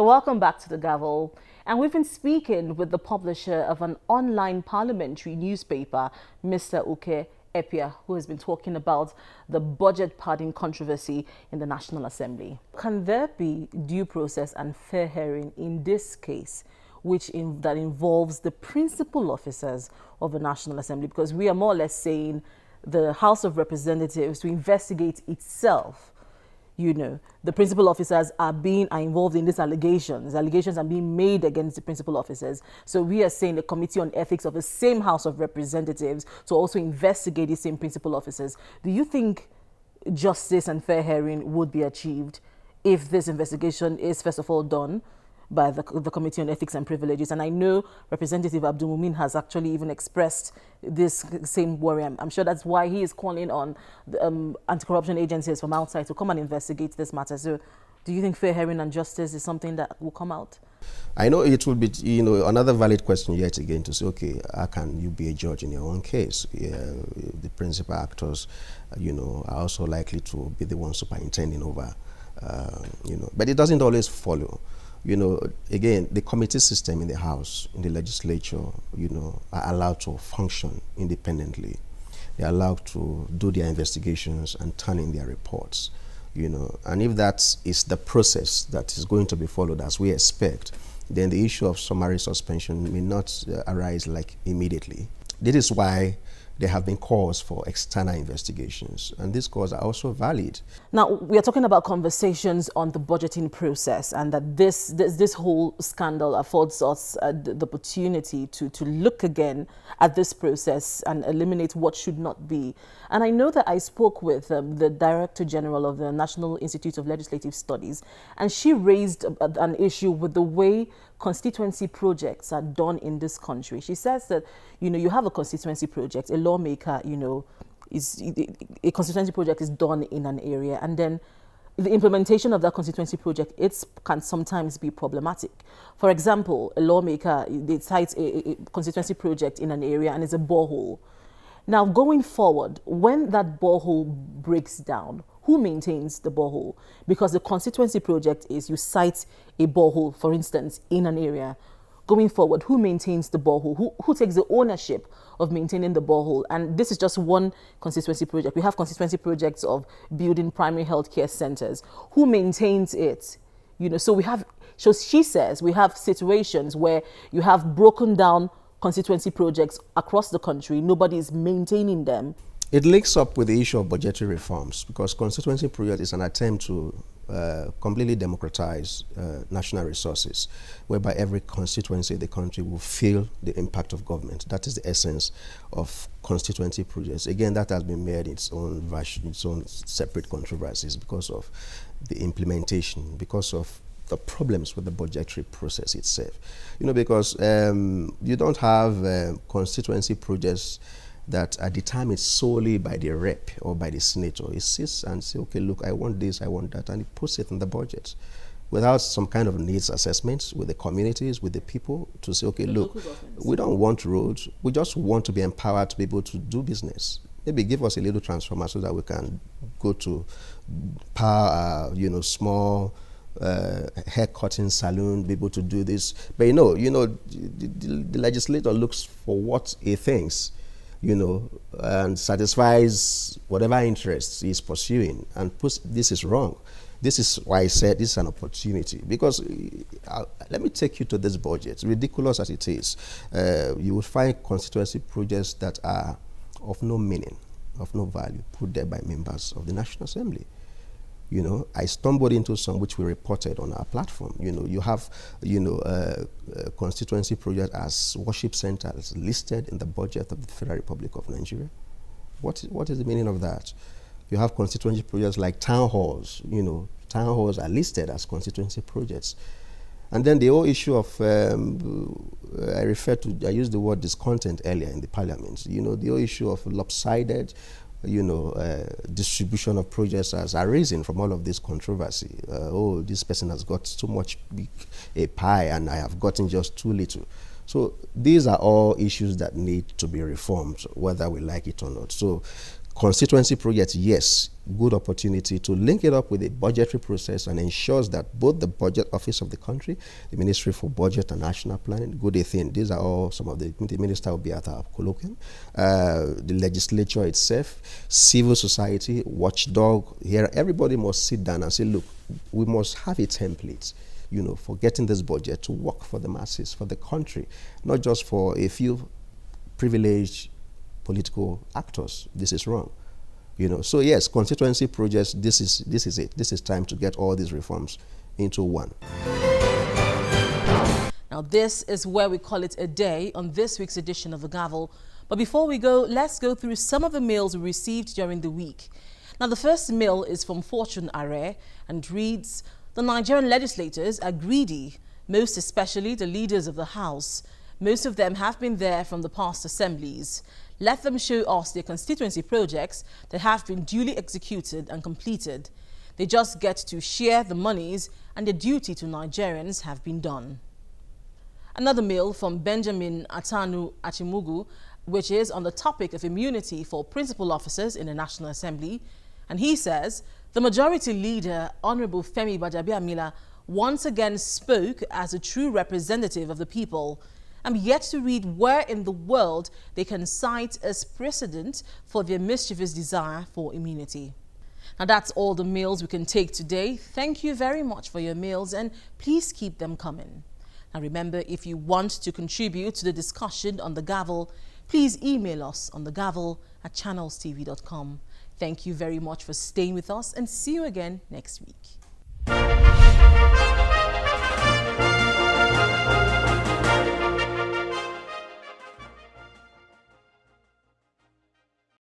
Welcome back to the Gavel. And we've been speaking with the publisher of an online parliamentary newspaper, Mr. Uke Epia, who has been talking about the budget padding controversy in the National Assembly. Can there be due process and fair hearing in this case, that involves the principal officers of the National Assembly? Because we are more or less saying the House of Representatives to investigate itself. The principal officers are involved in these allegations. Allegations are being made against the principal officers. So we are saying the Committee on Ethics of the same House of Representatives to also investigate the same principal officers. Do you think justice and fair hearing would be achieved if this investigation is, first of all, done by the Committee on Ethics and Privileges? And I know Representative Abdul Mumin has actually even expressed this same worry. I'm sure that's why he is calling on the anti-corruption agencies from outside to come and investigate this matter. So do you think fair hearing and justice is something that will come out? I know it will be, another valid question yet again to say, okay, how can you be a judge in your own case? The principal actors, are also likely to be the ones superintending over, but it doesn't always follow. Again, the committee system in the House, in the legislature, are allowed to function independently. They're allowed to do their investigations and turn in their reports, And if that is the process that is going to be followed as we expect, then the issue of summary suspension may not arise immediately. This is why there have been calls for external investigations, and these calls are also valid. Now, we are talking about conversations on the budgeting process, and that this whole scandal affords us the opportunity to look again at this process and eliminate what should not be. And I know that I spoke with the Director General of the National Institute of Legislative Studies, and she raised an issue with the way constituency projects are done in this country. She says that, you have a constituency project, a lawmaker, a constituency project is done in an area, and then the implementation of that constituency project, can sometimes be problematic. For example, a lawmaker, they cite a constituency project in an area and it's a borehole. Now, going forward, when that borehole breaks down, who maintains the borehole? Because the constituency project is you cite a borehole, for instance, in an area. Going forward, who maintains the borehole? Who takes the ownership of maintaining the borehole? And this is just one constituency project. We have constituency projects of building primary healthcare centers. Who maintains it? So she says we have situations where you have broken down constituency projects across the country. Nobody is maintaining them. It links up with the issue of budgetary reforms, because constituency project is an attempt to completely democratize national resources, whereby every constituency in the country will feel the impact of government. That is the essence of constituency projects. Again, that has been made its own version, its own separate controversies because of the implementation, because of the problems with the budgetary process itself. Because you don't have constituency projects that are determined solely by the rep or by the senator. He sits and says, okay, look, I want this, I want that, and he puts it in the budget without some kind of needs assessments with the communities, with the people, to say, okay, look, we don't want roads, we just want to be empowered to be able to do business. Maybe give us a little transformer so that we can go to power, small hair cutting salon, be able to do this. But the legislator looks for what he thinks, and satisfies whatever interests he's pursuing, and this is wrong. This is why I said this is an opportunity, because let me take you to this budget. Ridiculous as it is, you will find constituency projects that are of no meaning, of no value, put there by members of the National Assembly. I stumbled into some which we reported on our platform. You have, constituency project as worship centers listed in the budget of the Federal Republic of Nigeria. What is the meaning of that? You have constituency projects like town halls. Town halls are listed as constituency projects. And then the whole issue of, I used the word discontent earlier in the parliament. The whole issue of lopsided distribution of projects has arisen from all of this controversy. This person has got too much a pie and I have gotten just too little. So these are all issues that need to be reformed, whether we like it or not. So Constituency projects, yes, good opportunity to link it up with the budgetary process and ensures that both the budget office of the country, the Ministry for Budget and National Planning, good thing. These are all some of the minister will be at our colloquium. The legislature itself, civil society, watchdog. Here, everybody must sit down and say, look, we must have a template, for getting this budget to work for the masses, for the country, not just for a few privileged political actors. This is wrong. So yes, constituency projects, this is it. This is time to get all these reforms into one. Now this is where we call it a day on this week's edition of the Gavel. But before we go, let's go through some of the mails we received during the week. Now the first mail is from Fortune Are and reads, "The Nigerian legislators are greedy, most especially the leaders of the House. Most of them have been there from the past assemblies. Let them show us their constituency projects that have been duly executed and completed. They just get to share the monies and their duty to Nigerians have been done." Another mail from Benjamin Atanu Achimugu, which is on the topic of immunity for principal officers in the National Assembly. And he says, the majority leader, Honorable Femi Gbajabiamila, once again spoke as a true representative of the people. I'm yet to read where in the world they can cite as precedent for their mischievous desire for immunity. Now that's all the mails we can take today. Thank you very much for your mails and please keep them coming. Now remember, if you want to contribute to the discussion on the Gavel, please email us on thegavel@channelstv.com. Thank you very much for staying with us and see you again next week.